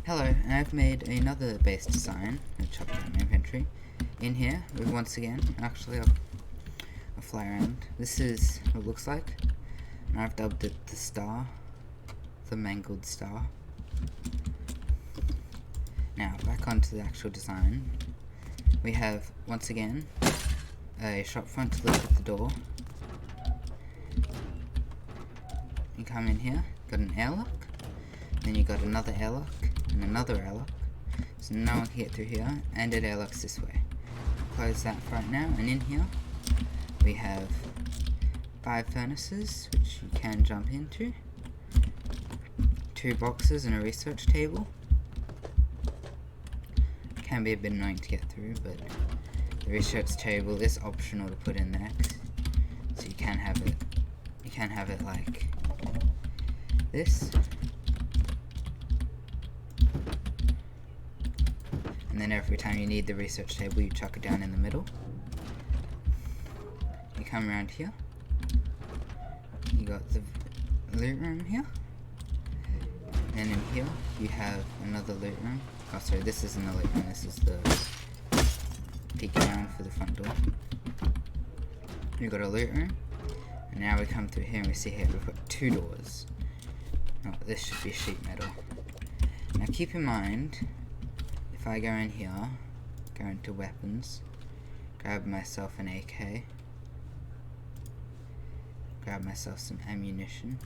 Hello, and I've made another base design, which I'll put in my inventory. In here, we've once again, I'll fly around. This is what it looks like, and I've dubbed it the star, the Mangled star. Now, back onto the actual design. We have, once again, a shop front to look at the door. You come in here, got an airlock, then you got another airlock, and another airlock, so no one can get through here, and it airlocks this way. Close that for right now, and in here we have 5 furnaces, which you can jump into, 2 boxes and a research table. Can be a bit annoying to get through, but the research table is optional to put in there, so you can have it like this. And then every time you need the research table, you chuck it down in the middle. You come around here. You got the loot room here. And in here, you have another loot room. Oh, sorry, this isn't the loot room. This is the peek around for the front door. You got a loot room. And now we come through here and we see here we've got 2 doors. Oh, this should be sheet metal. Now keep in mind, if I go in here, go into weapons, grab myself an AK, grab myself some ammunition.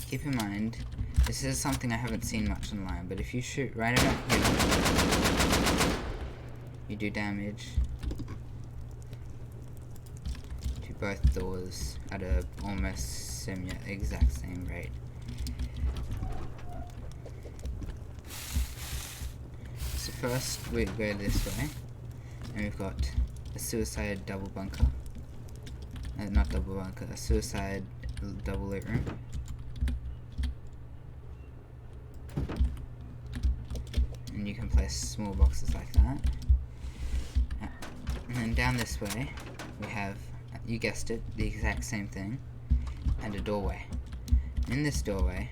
Keep in mind, this is something I haven't seen much online, but if you shoot right about here, you do damage to both doors at a almost exact same rate. So first we go this way, and we've got a suicide double bunker. Not double bunker, a suicide double loot room. And you can place small boxes like that. And then down this way, we have, you guessed it, the exact same thing, and a doorway. In this doorway,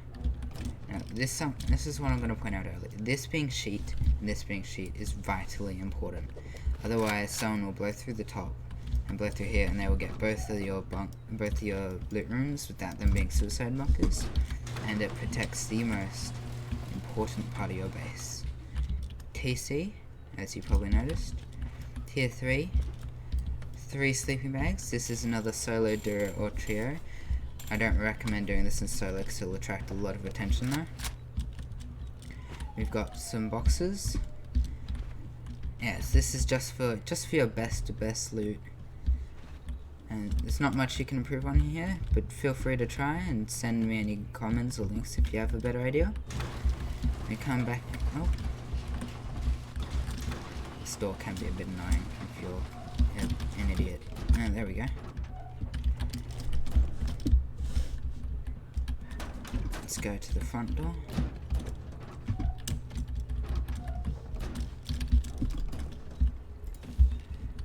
now this is what I'm going to point out earlier. This being sheet and this being sheet is vitally important. Otherwise, someone will blow through the top and blow through here, and they will get both of your loot rooms without them being suicide bunkers. And it protects the most important part of your base. TC, as you probably noticed. Tier 3, 3 sleeping bags. This is another solo, duo, or trio. I don't recommend doing this in solo because it'll attract a lot of attention though. We've got some boxes. Yes, this is just for your best loot. And there's not much you can improve on here, but feel free to try and send me any comments or links if you have a better idea. We come back. Oh, this door can be a bit annoying if you're an idiot. Oh, there we go. Let's go to the front door.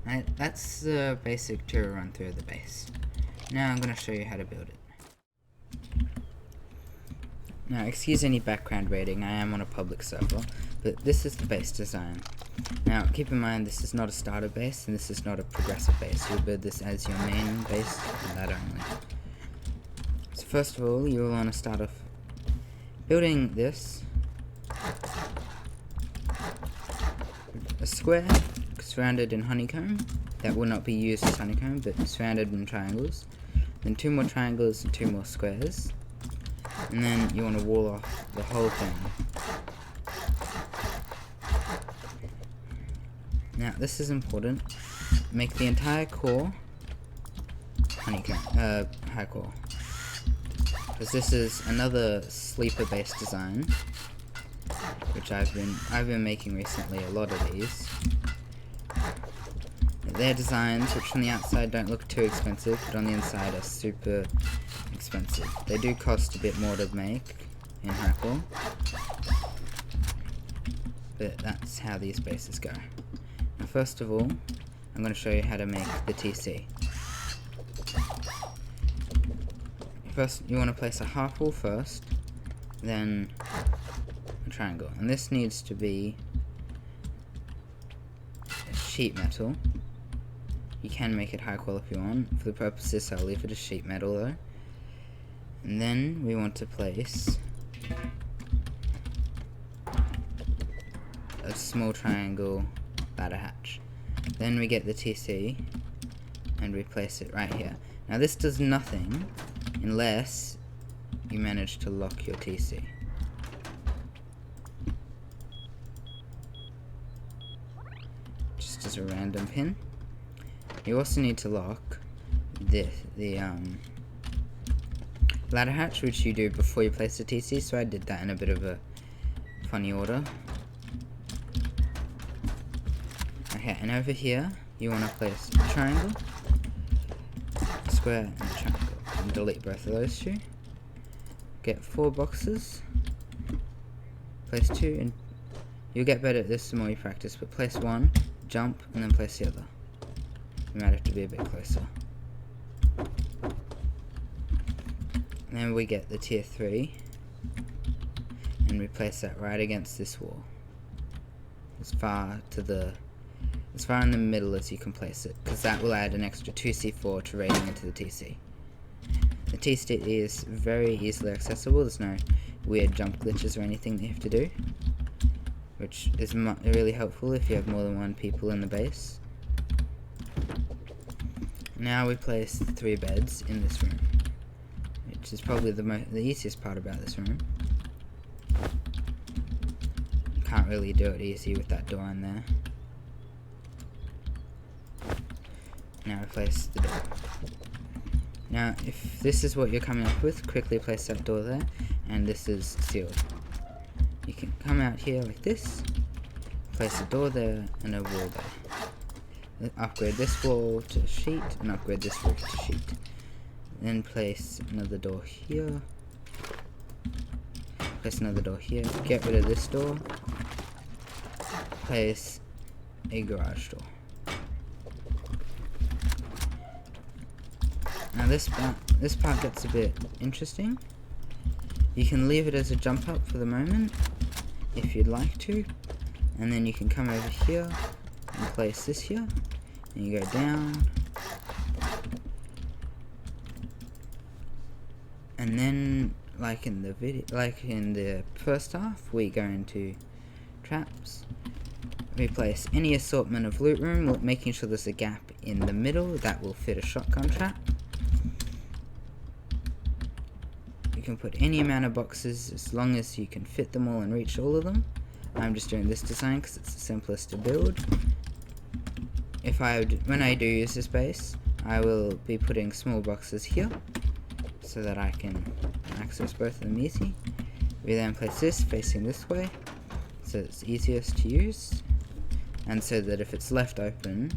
Right, that's the basic tour run through of the base. Now I'm going to show you how to build it. Now, excuse any background rating, I am on a public server, but this is the base design. Now, keep in mind this is not a starter base, and this is not a progressive base. You'll build this as your main base, and that only. So first of all, you'll want to start off building this. A square surrounded in honeycomb. That will not be used as honeycomb, but surrounded in triangles. Then 2 more triangles and 2 more squares. And then you want to wall off the whole thing. Now this is important. Make the entire core honeycomb, high core. Because this is another sleeper based design, which I've been making recently, a lot of these. They're designs which from the outside don't look too expensive, but on the inside are super expensive. They do cost a bit more to make in hardcore, but that's how these bases go. Now first of all, I'm going to show you how to make the TC. First, you want to place a half wall first, then a triangle. And this needs to be sheet metal. You can make it high quality if you want. For the purposes, I'll leave it as sheet metal though. And then we want to place a small triangle ladder hatch. Then we get the TC and we place it right here. Now this does nothing unless you manage to lock your TC. Just as a random pin. You also need to lock the ladder hatch, which you do before you place the TC, so I did that in a bit of a funny order. Okay, and over here you want to place a triangle, a square, and a triangle, and delete both of those two. Get 4 boxes, place 2, and you'll get better at this the more you practice, but place 1, jump, and then place the other. You might have to be a bit closer. And then we get the tier 3, and we place that right against this wall, as far in the middle as you can place it, because that will add an extra 2C4 to rating into the TC. The TC is very easily accessible. There's no weird jump glitches or anything that you have to do, which is really helpful if you have more than 1 people in the base. Now we place the 3 beds in this room, which is probably the easiest part about this room. You can't really do it easy with that door in there. Now we place the door. Now if this is what you're coming up with, quickly place that door there, and this is sealed. You can come out here like this, place a door there and a wall there. Upgrade this wall to sheet and upgrade this wall to sheet. Then place another door here. Place another door here. Get rid of this door. Place a garage door. Now this part gets a bit interesting. You can leave it as a jump up for the moment if you'd like to, and then you can come over here and place this here, and you go down, and then like in the first half, we go into traps. We place any assortment of loot room, making sure there's a gap in the middle that will fit a shotgun trap. You can put any amount of boxes as long as you can fit them all and reach all of them. I'm just doing this design because it's the simplest to build. When I do use this base, I will be putting small boxes here so that I can access both of them easy. We then place this facing this way so it's easiest to use, and so that if it's left open,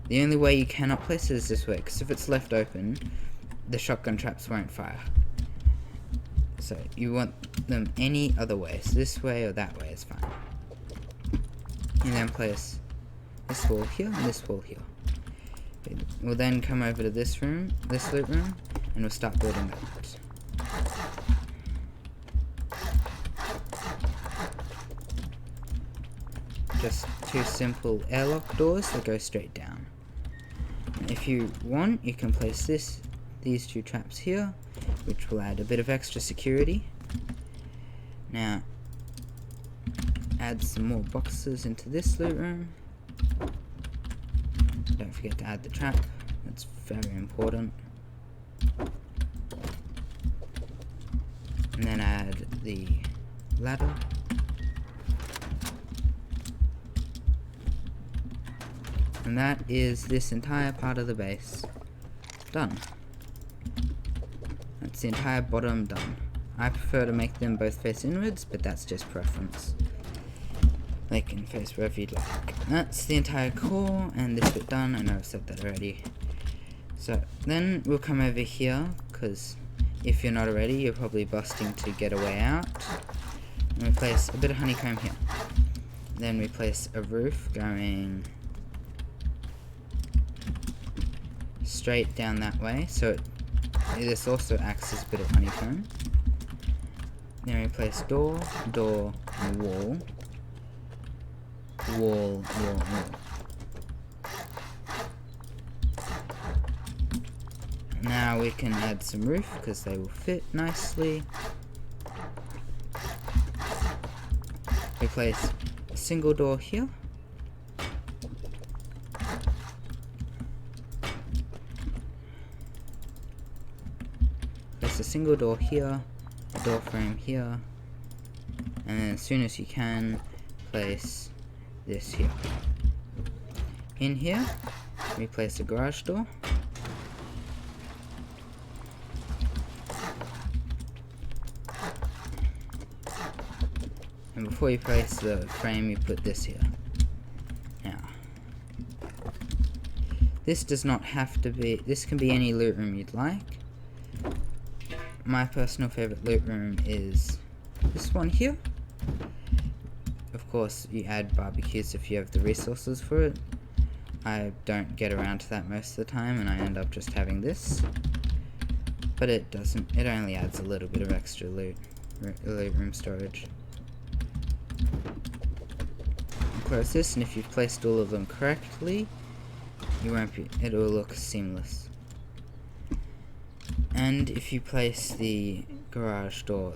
the only way you cannot place it is this way, because if it's left open, the shotgun traps won't fire. So you want them any other way, so this way or that way is fine. You then place this wall here and this wall here. We'll then come over to this room, this loot room, and we'll start building that. Just 2 simple airlock doors that go straight down. If you want, you can place these 2 traps here, which will add a bit of extra security. Now, add some more boxes into this loot room. Don't forget to add the trap, that's very important. And then add the ladder. And that is this entire part of the base done. That's the entire bottom done. I prefer to make them both face inwards, but that's just preference. They can face wherever you'd like. That's the entire core and this bit done. I know I've said that already. So then we'll come over here, because if you're not already, you're probably busting to get a way out. And we place a bit of honeycomb here. Then we place a roof going straight down that way, so this also acts as a bit of honeycomb. Then we place door, door, wall, wall, wall, wall. Now we can add some roof because they will fit nicely. We place a single door here. Place a single door here, a door frame here, and then as soon as you can, place this here. In here, we place a garage door. And before you place the frame, you put this here. Now, this does not have to be, this can be any loot room you'd like. My personal favorite loot room is this one here. Of course, you add barbecues if you have the resources for it. I don't get around to that most of the time, and I end up just having this. But it doesn't, it only adds a little bit of extra loot room storage. Close this, and if you've placed all of them correctly, you won't be, it will look seamless. And if you place the garage door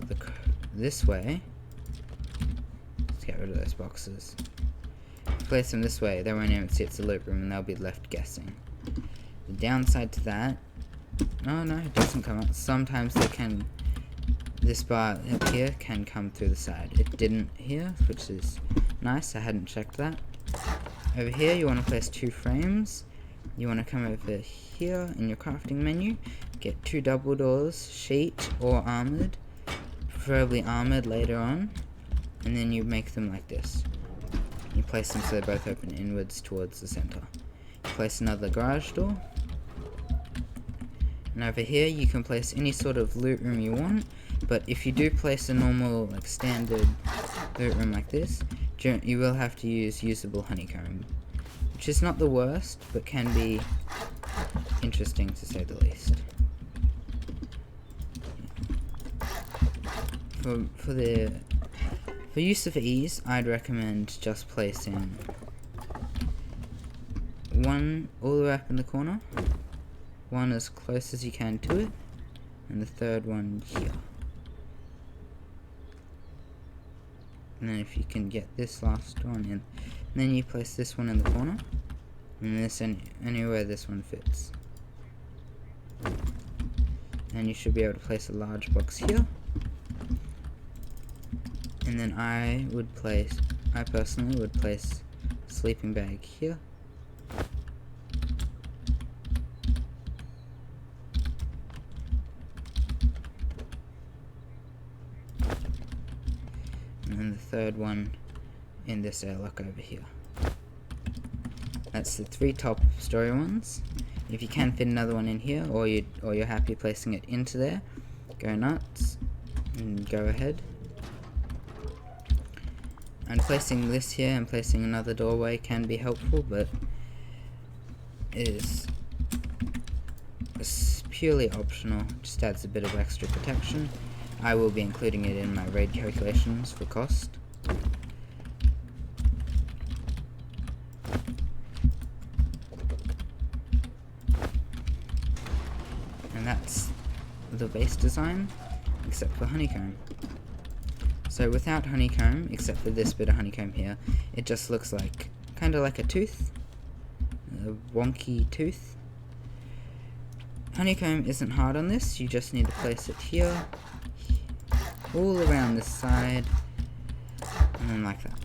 this way, let's get rid of those boxes. If you place them this way, they won't even see it's a loot room and they'll be left guessing. The downside to that, oh no, it doesn't come up. Sometimes they can, this bar up here can come through the side. It didn't here, which is nice, I hadn't checked that. Over here you want to place 2 frames. You want to come over here in your crafting menu, get 2 double doors, sheet or armoured, preferably armoured later on, and then you make them like this. You place them so they both open inwards towards the centre. Place another garage door, and over here you can place any sort of loot room you want, but if you do place a normal, like standard loot room like this, you will have to use usable honeycomb, which is not the worst, but can be interesting to say the least. For use of ease, I'd recommend just placing one all the way up in the corner, one as close as you can to it, and the third one here. And then if you can get this last one in, and then you place this one in the corner, and this anywhere this one fits. And you should be able to place a large box here. And then I personally would place a sleeping bag here. And the third one in this airlock over here. That's the 3 top story ones. If you can fit another one in here, or you're happy placing it into there, go nuts and go ahead. And placing this here and placing another doorway can be helpful, but is purely optional. Just adds a bit of extra protection. I will be including it in my raid calculations for cost. And that's the base design, except for honeycomb. So without honeycomb, except for this bit of honeycomb here, it just looks like, kind of like a tooth, a wonky tooth. Honeycomb isn't hard on this, you just need to place it here, all around this side, and then like that.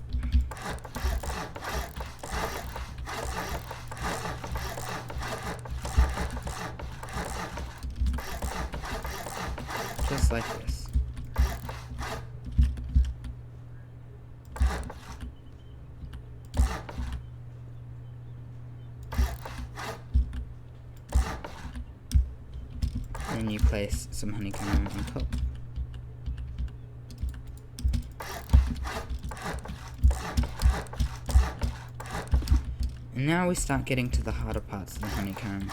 Just like this. Then you place some honeycomb on top. And now we start getting to the harder parts of the honeycomb.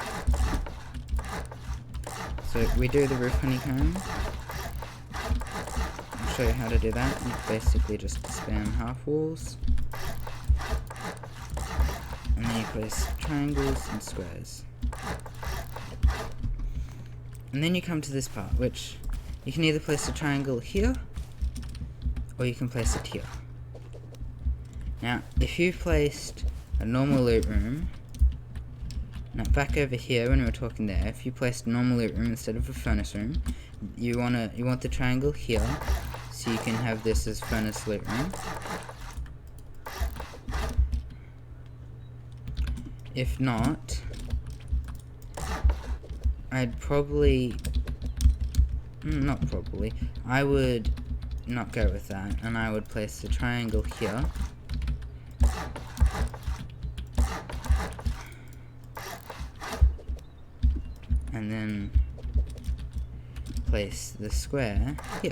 So we do the roof honeycomb. I'll show show you how to do that. You basically just span half walls, and then you place triangles and squares. And then you come to this part, which you can either place a triangle here, or you can place it here. Now, if you placed a normal loot room, now back over here when we were talking there, if you placed a normal loot room instead of a furnace room, you want the triangle here, so you can have this as furnace loot room. If not, I would not go with that, and I would place the triangle here. And then place the square here.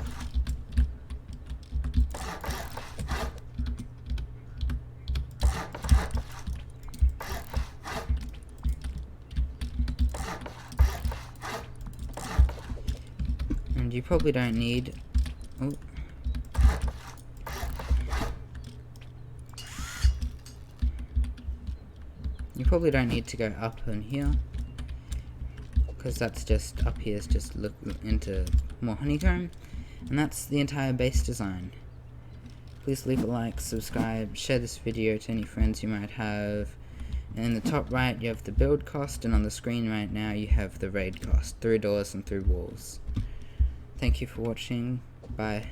And you probably don't need... Oh. You probably don't need to go up in here, because that's just, up here is just look into more honeycomb, and that's the entire base design. Please leave a like, subscribe, share this video to any friends you might have, and in the top right you have the build cost, and on the screen right now you have the raid cost, 3 doors and 3 walls. Thank you for watching, bye.